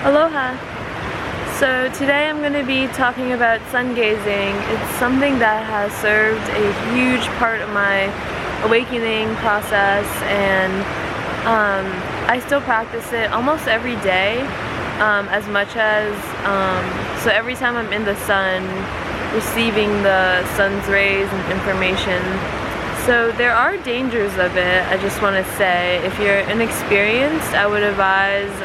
Aloha! So today I'm going to be talking about sun gazing. It's something that has served a huge part of my awakening process, and I still practice it almost every day, as much as, so every time I'm in the sun, receiving the sun's rays and information. So there are dangers of it, I just want to say. If you're inexperienced, I would advise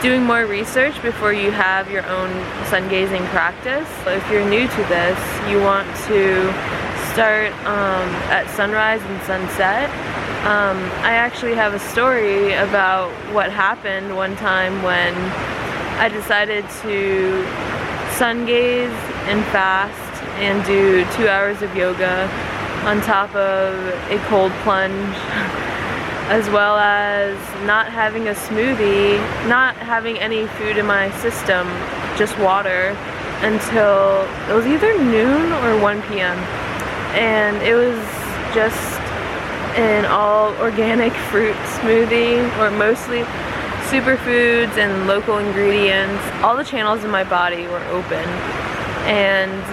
doing more research before you have your own sun gazing practice. If you're new to this, you want to start at sunrise and sunset. I actually have a story about what happened one time when I decided to sun gaze and fast and do 2 hours of yoga on top of a cold plunge, as well as not having a smoothie, not having any food in my system, just water, until it was either noon or 1 p.m. And it was just an all organic fruit smoothie, or mostly superfoods and local ingredients. All the channels in my body were open, and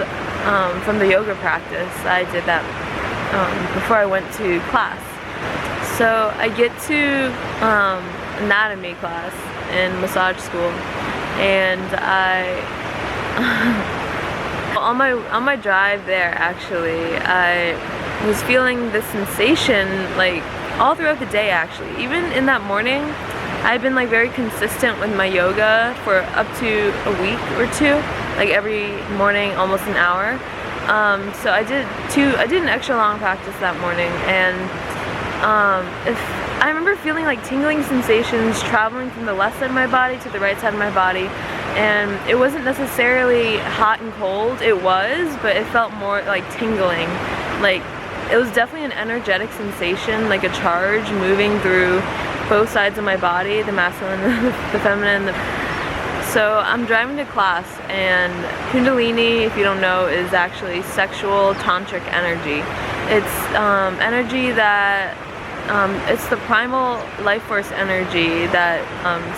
from the yoga practice I did that before I went to class. So I get to anatomy class in massage school, and on my drive there, actually, I was feeling this sensation like all throughout the day. Actually, even in that morning, I've been like very consistent with my yoga for up to a week or two, like every morning, almost an hour. So I did an extra long practice that morning, and I remember feeling like tingling sensations traveling from the left side of my body to the right side of my body, and it wasn't necessarily hot and cold. It was, but it felt more like tingling. Like it was definitely an energetic sensation, like a charge moving through both sides of my body, the masculine, the feminine. So I'm driving to class, and kundalini, if you don't know, is actually sexual tantric energy. It's energy that it's the primal life force energy that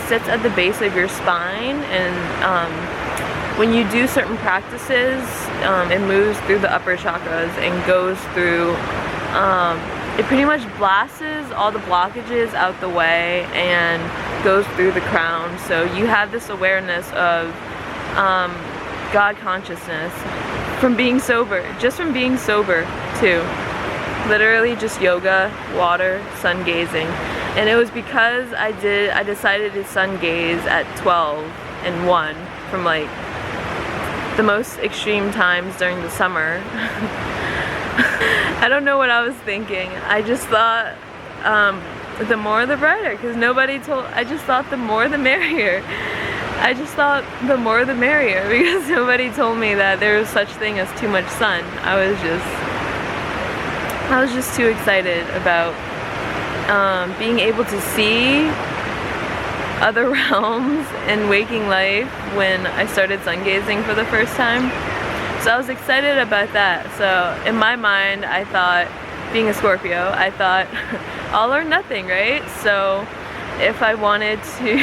sits at the base of your spine, and when you do certain practices, it moves through the upper chakras and goes through, it pretty much blasts all the blockages out the way and goes through the crown. So you have this awareness of God consciousness from being sober, just from being sober too. Literally just yoga, water, sun gazing. And it was because I decided to sun gaze at 12 and 1 from like the most extreme times during the summer. I don't know what I was thinking. I just thought the more the brighter, because I just thought the more the merrier. I just thought the more the merrier, because nobody told me that there was such thing as too much sun. I was just too excited about being able to see other realms in waking life when I started sun gazing for the first time. So I was excited about that. So in my mind, I thought, being a Scorpio, I thought all or nothing, right? So if I wanted to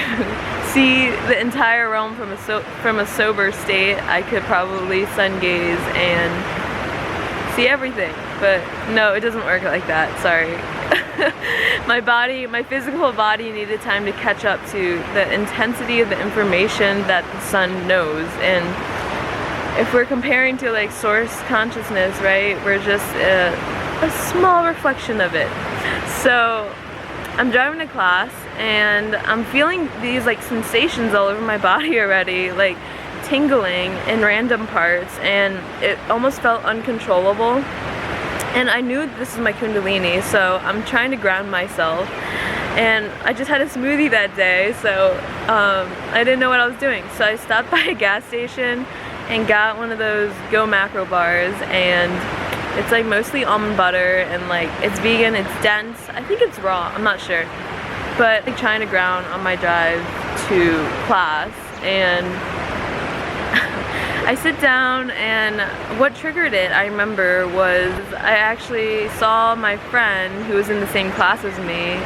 see the entire realm from a sober state, I could probably sun gaze and see everything. But no, it doesn't work like that, sorry. My physical body needed time to catch up to the intensity of the information that the sun knows. And if we're comparing to like source consciousness, right, we're just a small reflection of it. So I'm driving to class, and I'm feeling these like sensations all over my body already, like tingling in random parts, and it almost felt uncontrollable. And I knew this is my kundalini, so I'm trying to ground myself. And I just had a smoothie that day, so I didn't know what I was doing. So I stopped by a gas station and got one of those Go Macro bars, and it's like mostly almond butter, and like it's vegan, it's dense. I think it's raw, I'm not sure. But like trying to ground on my drive to class, and I sit down, and what triggered it, I remember, was I actually saw my friend who was in the same class as me,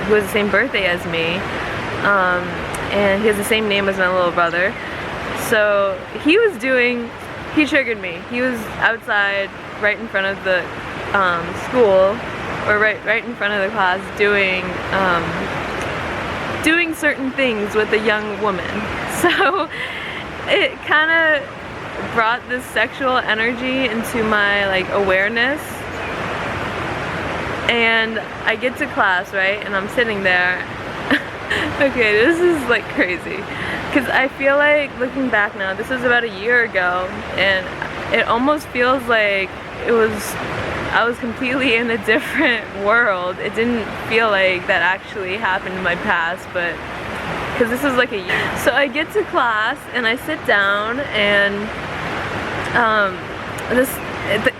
who has the same birthday as me, and he has the same name as my little brother. So he triggered me. He was outside right in front of the school, or right in front of the class, doing certain things with a young woman. So it kind of brought this sexual energy into my like awareness. And I get to class, right, and I'm sitting there. Okay, this is like crazy, because I feel like, looking back now, this was about a year ago, and it almost feels like I was completely in a different world. It didn't feel like that actually happened in my past, but because this was like a year. So I get to class and I sit down, and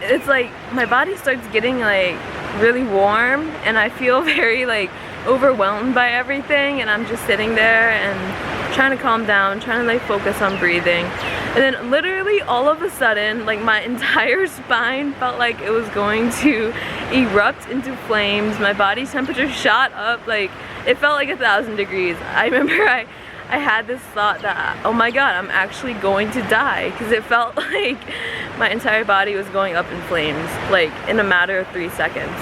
it's like my body starts getting like really warm, and I feel very like overwhelmed by everything, and I'm just sitting there and trying to calm down, trying to like focus on breathing. And then literally all of a sudden, like my entire spine felt like it was going to erupt into flames. My body's temperature shot up, like it felt like 1,000 degrees. I remember I had this thought that, oh my god, I'm actually going to die, because it felt like my entire body was going up in flames, like in a matter of 3 seconds.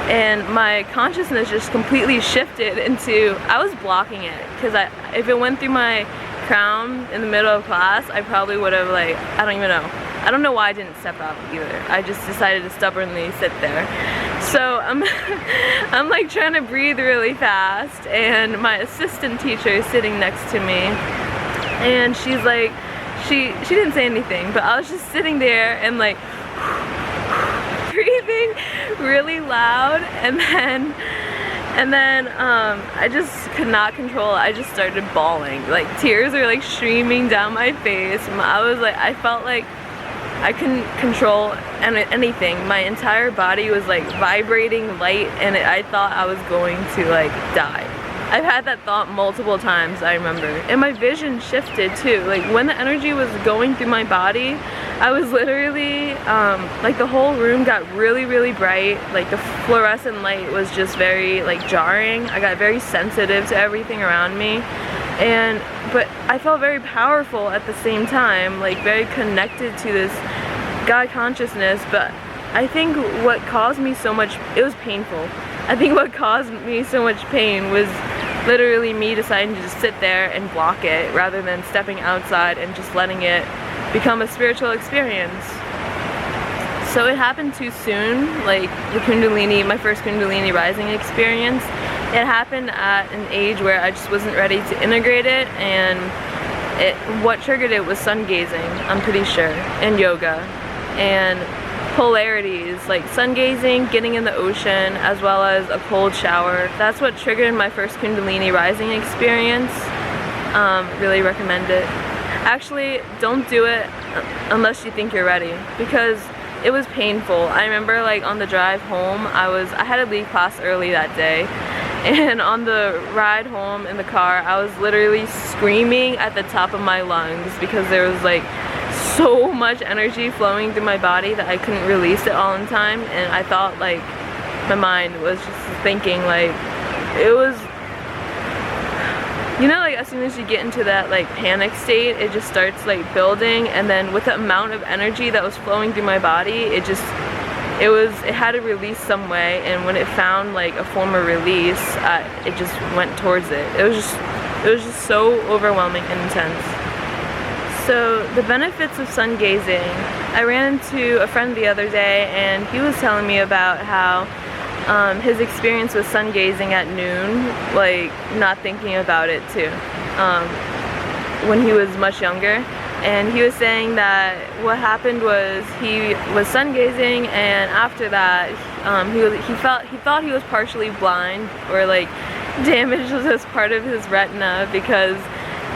And my consciousness just completely shifted into, I was blocking it, because if it went through my crown in the middle of class, I probably would have, like, I don't even know. I don't know why I didn't step out either. I just decided to stubbornly sit there. So I'm like trying to breathe really fast, and my assistant teacher is sitting next to me, and she's like, she didn't say anything, but I was just sitting there and like breathing really loud, and then I just could not control it. I just started bawling. Like tears were like streaming down my face. I felt like I couldn't control anything. My entire body was like vibrating light, and I thought I was going to like die. I've had that thought multiple times, I remember. And my vision shifted too. Like when the energy was going through my body, I was literally, like the whole room got really, really bright. Like the fluorescent light was just very like jarring. I got very sensitive to everything around me. But I felt very powerful at the same time, like very connected to this God consciousness. But I think what caused me so much, it was painful. I think what caused me so much pain was literally me deciding to just sit there and block it, rather than stepping outside and just letting it become a spiritual experience. So it happened too soon, like the kundalini, my first kundalini rising experience. It happened at an age where I just wasn't ready to integrate it, and what triggered it was sun gazing, I'm pretty sure, and yoga, and polarities, like sun gazing, getting in the ocean, as well as a cold shower. That's what triggered my first kundalini rising experience. Really recommend it. Actually, don't do it unless you think you're ready, because it was painful. I remember like on the drive home, I had to leave class early that day, and on the ride home in the car, I was literally screaming at the top of my lungs, because there was like so much energy flowing through my body that I couldn't release it all in time. And I thought like my mind was just thinking, like, it was, you know, like as soon as you get into that like panic state, it just starts like building, and then with the amount of energy that was flowing through my body, it had to release some way, and when it found like a form of release, it just went towards it. It was just so overwhelming and intense. So the benefits of sun gazing, I ran into a friend the other day, and he was telling me about how his experience with sun gazing at noon, like not thinking about it too, when he was much younger. And he was saying that what happened was he was sun gazing, and after that he thought he was partially blind, or like damaged as part of his retina, because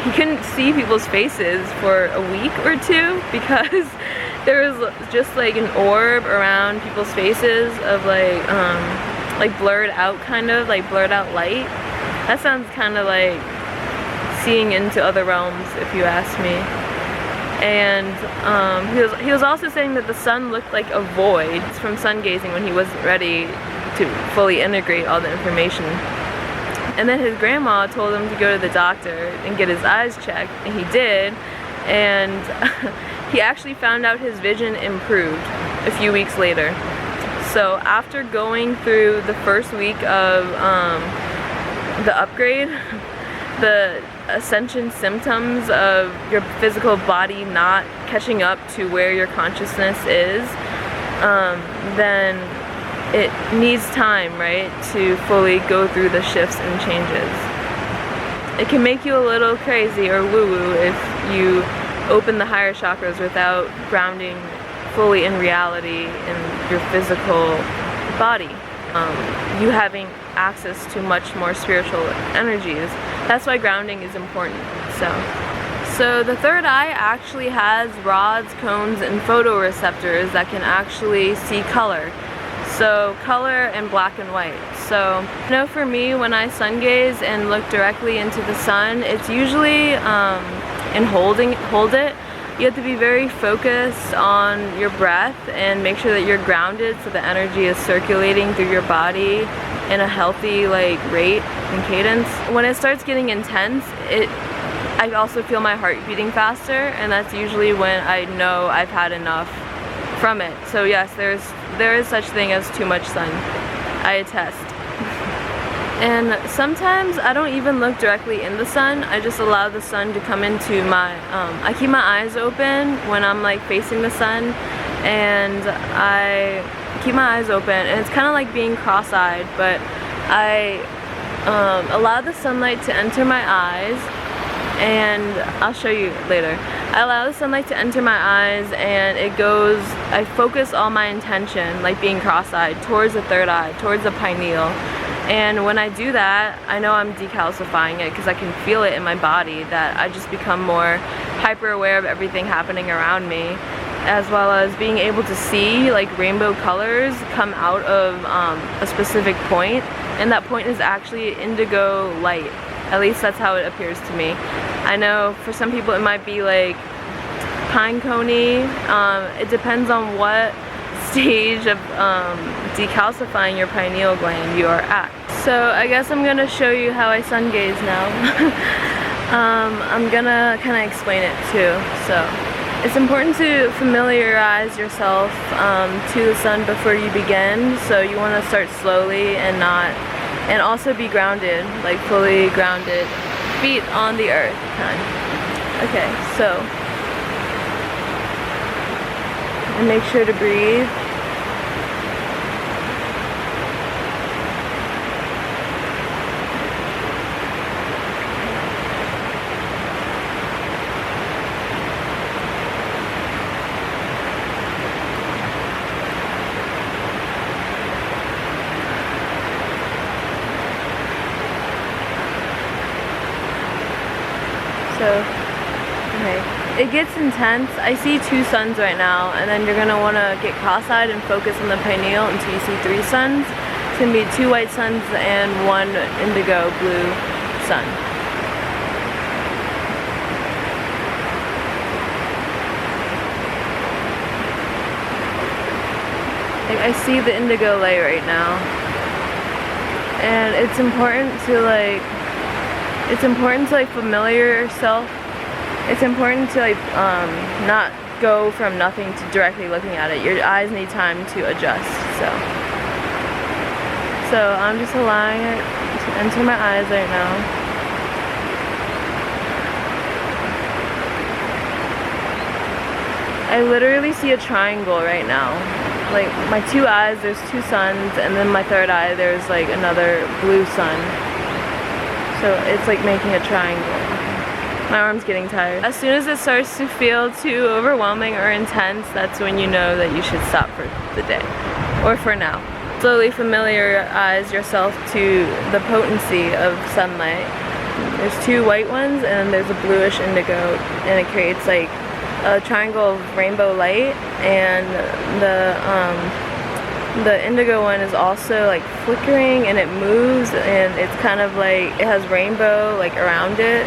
he couldn't see people's faces for a week or two, because there was just like an orb around people's faces of like blurred out, kind of like blurred out light. That sounds kind of like seeing into other realms, if you ask me. And he was also saying that the sun looked like a void from sun gazing when he wasn't ready to fully integrate all the information. And then his grandma told him to go to the doctor and get his eyes checked, and he did, and he actually found out his vision improved a few weeks later. So after going through the first week of the upgrade, the ascension symptoms of your physical body not catching up to where your consciousness is, then it needs time, right, to fully go through the shifts and changes. It can make you a little crazy or woo-woo if you open the higher chakras without grounding fully in reality in your physical body. You having access to much more spiritual energies. That's why grounding is important. So the third eye actually has rods, cones, and photoreceptors that can actually see color. So color and black and white. So I know for me, when I sun gaze and look directly into the sun, it's usually in hold it. You have to be very focused on your breath and make sure that you're grounded so the energy is circulating through your body in a healthy rate and cadence. When it starts getting intense, I also feel my heart beating faster, and that's usually when I know I've had enough from it. So yes, there is such thing as too much sun. I attest. And sometimes I don't even look directly in the sun. I just allow the sun to come into my, I keep my eyes open when I'm facing the sun, and I keep my eyes open, and it's kind of like being cross-eyed, but I allow the sunlight to enter my eyes, and I'll show you later. I allow the sunlight to enter my eyes, and it goes, I focus all my intention, like being cross-eyed, towards the third eye, towards the pineal. And when I do that, I know I'm decalcifying it because I can feel it in my body, that I just become more hyper aware of everything happening around me, as well as being able to see rainbow colors come out of a specific point, and that point is actually indigo light. At least that's how it appears to me. I know for some people it might be pine coney. It depends on what stage of decalcifying your pineal gland you are at. So I guess I'm gonna show you how I sun gaze now. I'm gonna kind of explain it too. So it's important to familiarize yourself to the sun before you begin. So you want to start slowly and also be grounded, fully grounded, feet on the earth kind. Okay, so and make sure to breathe. So, okay, it gets intense. I see 2 suns right now, and then you're gonna wanna get cross-eyed and focus on the pineal until you see 3 suns. It's gonna be 2 white suns and 1 indigo blue sun. I see the indigo light right now, and it's important to familiar yourself. It's important to not go from nothing to directly looking at it. Your eyes need time to adjust. So I'm just allowing it to enter my eyes right now. I literally see a triangle right now. My 2 eyes, there's 2 suns, and then my third eye, there's another blue sun. So it's making a triangle. My arm's getting tired. As soon as it starts to feel too overwhelming or intense, that's when you know that you should stop for the day, or for now. Slowly familiarize yourself to the potency of sunlight. There's 2 white ones, and then there's a bluish indigo, and it creates a triangle of rainbow light, and the indigo one is also flickering, and it moves, and it's kind of it has rainbow around it.